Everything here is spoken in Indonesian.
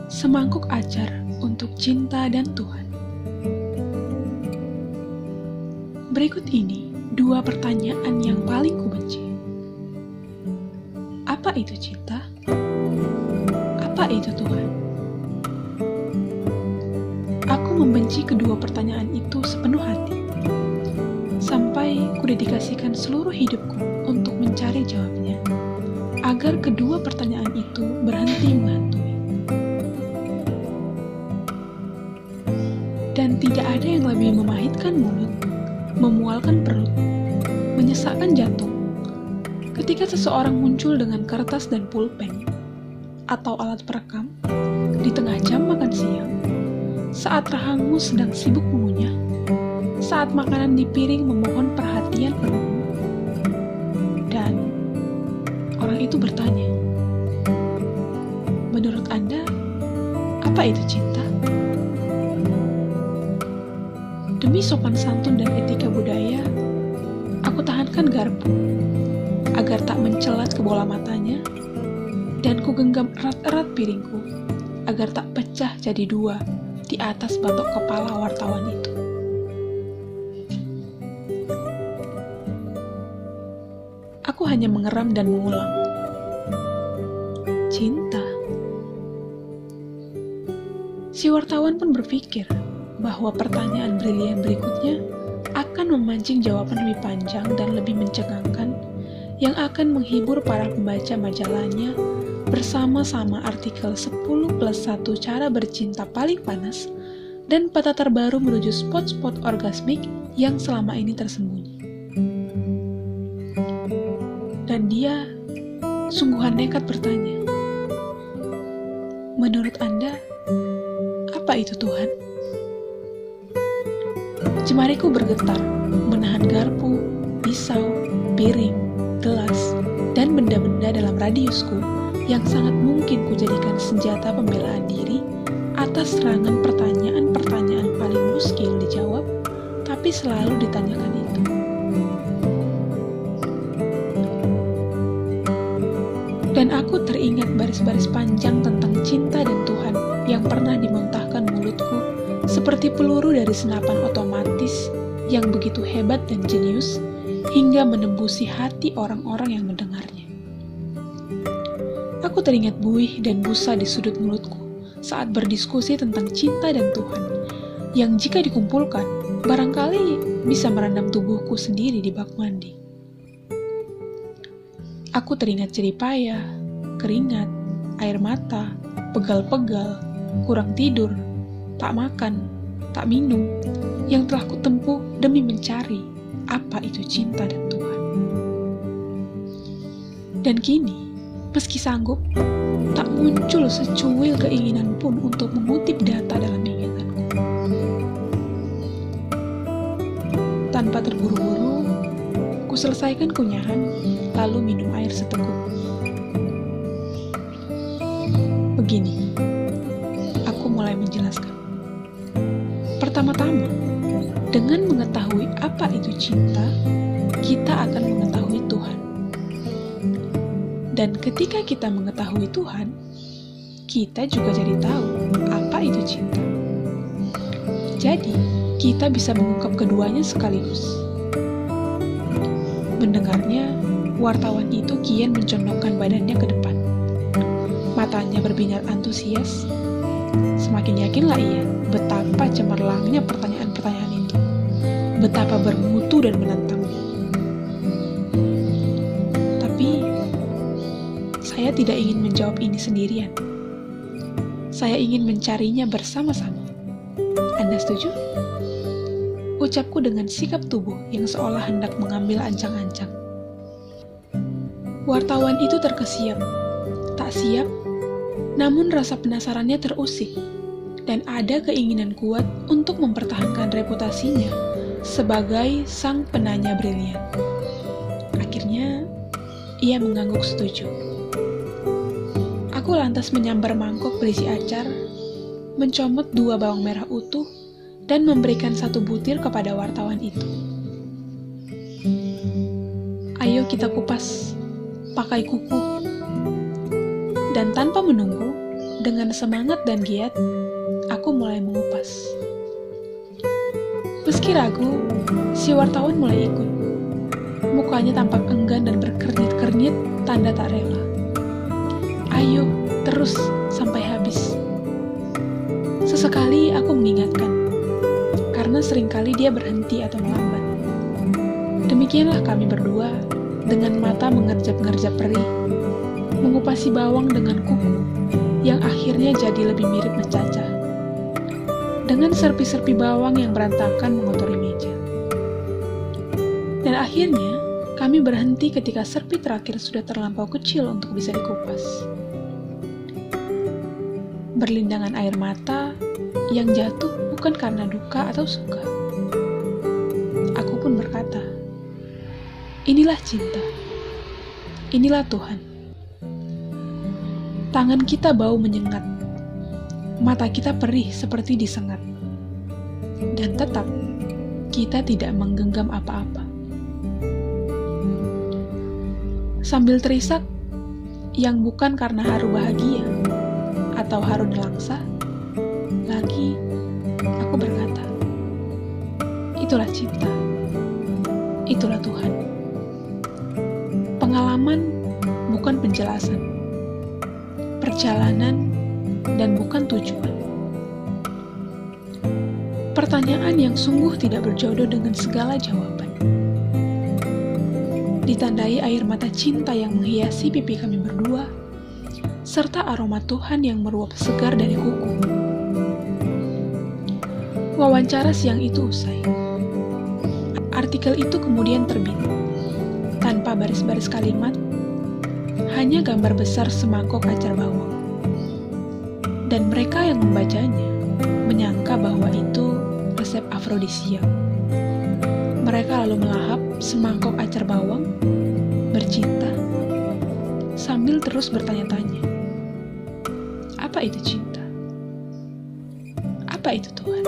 Semangkuk acar untuk cinta dan Tuhan. Berikut ini 2 pertanyaan yang paling kubenci. Apa itu cinta? Apa itu Tuhan? Aku membenci kedua pertanyaan itu sepenuh hati, sampai kudedikasikan seluruh hidupku untuk mencari jawabnya, agar kedua pertanyaan itu berhenti menghantui. Dan tidak ada yang lebih memahitkan mulut, memualkan perut, menyesakkan jantung, ketika seseorang muncul dengan kertas dan pulpen, atau alat perekam, di tengah jam makan siang, saat rahangmu sedang sibuk mengunyah, saat makanan di piring memohon perhatian penuhmu, dan orang itu bertanya, menurut Anda, apa itu cinta? Demi sopan santun dan etika budaya, aku tahankan garpu, agar tak mencelat ke bola matanya, dan ku genggam erat-erat piringku, agar tak pecah jadi 2 di atas batok kepala wartawan itu. Aku hanya mengeram dan mengulang. Cinta. Si wartawan pun berpikir bahwa pertanyaan brilian berikutnya akan memancing jawaban lebih panjang dan lebih mencengangkan yang akan menghibur para pembaca majalahnya bersama-sama artikel 10+1 cara bercinta paling panas dan peta terbaru menuju spot-spot orgasmik yang selama ini tersembunyi. Dan dia sungguhan nekat bertanya, menurut Anda, apa itu Tuhan? Jemariku bergetar, menahan garpu, pisau, piring, gelas, dan benda-benda dalam radiusku yang sangat mungkin kujadikan senjata pembelaan diri atas serangan pertanyaan-pertanyaan paling muskil dijawab, tapi selalu ditanyakan itu. Dan aku teringat baris-baris panjang tentang cinta dan Tuhan yang pernah dimuntahkan mulutku seperti peluru dari senapan otomatis yang begitu hebat dan jenius hingga menembusi hati orang-orang yang mendengarnya. Aku teringat buih dan busa di sudut mulutku saat berdiskusi tentang cinta dan Tuhan, yang jika dikumpulkan, barangkali bisa merendam tubuhku sendiri di bak mandi. Aku teringat jeripaya, keringat, air mata, pegal-pegal, kurang tidur, tak makan, tak minum, yang telah kutempuh demi mencari apa itu cinta dan Tuhan. Dan kini, meski sanggup, tak muncul secuil keinginan pun untuk mengutip data dalam ingatanku. Tanpa terburu-buru, ku selesaikan kunyahan, lalu minum air seteguk. Begini, aku mulai menjelaskan. Pertama-tama, dengan mengetahui apa itu cinta, kita akan mengetahui Tuhan. Dan ketika kita mengetahui Tuhan, kita juga jadi tahu apa itu cinta. Jadi, kita bisa mengungkap keduanya sekaligus. Mendengarnya, wartawan itu kian mencondongkan badannya ke depan. Matanya berbinar antusias. Semakin yakinlah ia betapa cemerlangnya pertanyaan-pertanyaan itu. Betapa bermutu dan menantangnya. Tapi, saya tidak ingin menjawab ini sendirian. Saya ingin mencarinya bersama-sama. Anda setuju? Ucapku dengan sikap tubuh yang seolah hendak mengambil ancang-ancang. Wartawan itu terkesiap, tak siap, namun rasa penasarannya terusik, dan ada keinginan kuat untuk mempertahankan reputasinya sebagai sang penanya brilian. Akhirnya, ia mengangguk setuju. Aku lantas menyambar mangkok berisi acar, mencomot 2 bawang merah utuh, dan memberikan 1 butir kepada wartawan itu. Ayo kita kupas, pakai kuku. Dan tanpa menunggu, Dengan semangat dan giat, aku mulai mengupas. Meski ragu, si wartawan mulai ikut. Mukanya tampak enggan dan berkernyit-kernyit, tanda tak rela. Ayo, terus sampai habis. Sesekali aku mengingatkan, karena seringkali dia berhenti atau melambat. Demikianlah kami berdua, dengan mata mengerjap-ngerjap perih, mengupasi bawang dengan kuku, yang akhirnya jadi lebih mirip mencacah. Dengan serpi-serpi bawang yang berantakan mengotori meja. Dan akhirnya, kami berhenti ketika serpi terakhir sudah terlampau kecil untuk bisa dikupas. Berlindangan air mata yang jatuh bukan karena duka atau suka. Aku pun berkata, inilah cinta. Inilah Tuhan. Tangan kita bau menyengat. Mata kita perih seperti disengat. Dan tetap, kita tidak menggenggam apa-apa. Sambil terisak, yang bukan karena haru bahagia atau haru nelangsa, lagi aku berkata, itulah cinta, itulah Tuhan. Pengalaman bukan penjelasan, perjalanan dan bukan tujuan. Pertanyaan yang sungguh tidak berjodoh dengan segala jawaban. Ditandai air mata cinta yang menghiasi pipi kami berdua, serta aroma Tuhan yang meruap segar dari kuku. Wawancara siang itu usai. Artikel itu kemudian terbit, tanpa baris-baris kalimat, hanya gambar besar semangkok acar bawang. Dan mereka yang membacanya menyangka bahwa itu resep afrodisiak. Mereka lalu melahap semangkok acar bawang, bercinta, sambil terus bertanya-tanya, apa itu cinta? Apa itu Tuhan?